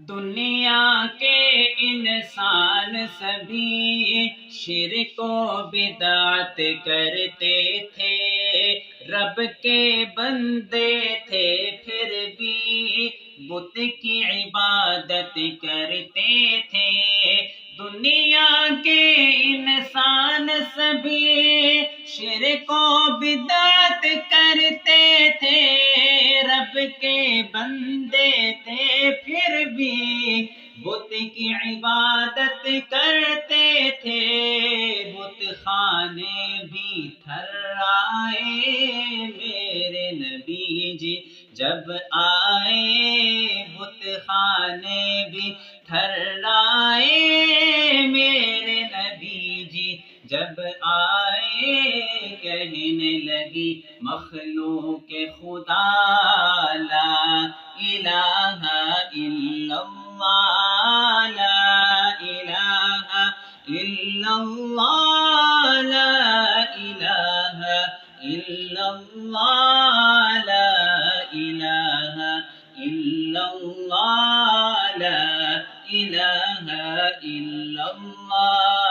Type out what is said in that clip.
دنیا کے انسان سبھی شرک و بدعت کرتے تھے، رب کے بندے تھے پھر بھی بت کی عبادت کرتے تھے۔ دنیا کے انسان سبھی شرک و بدعت کرتے تھے، رب کے بندے تھے پھر بھی بت کی عبادت کرتے تھے۔ بت خانے بھی تھرائے میرے نبی جی جب آئے، بت خانے بھی تھرائے میرے نبی جی جب آئے۔ کہنے لگی مخلوق خدا لا الہ الا اللہ، لا الہ الا اللہ، لا الہ الا اللہ، لا الہ الا اللہ، لا الہ الا اللہ۔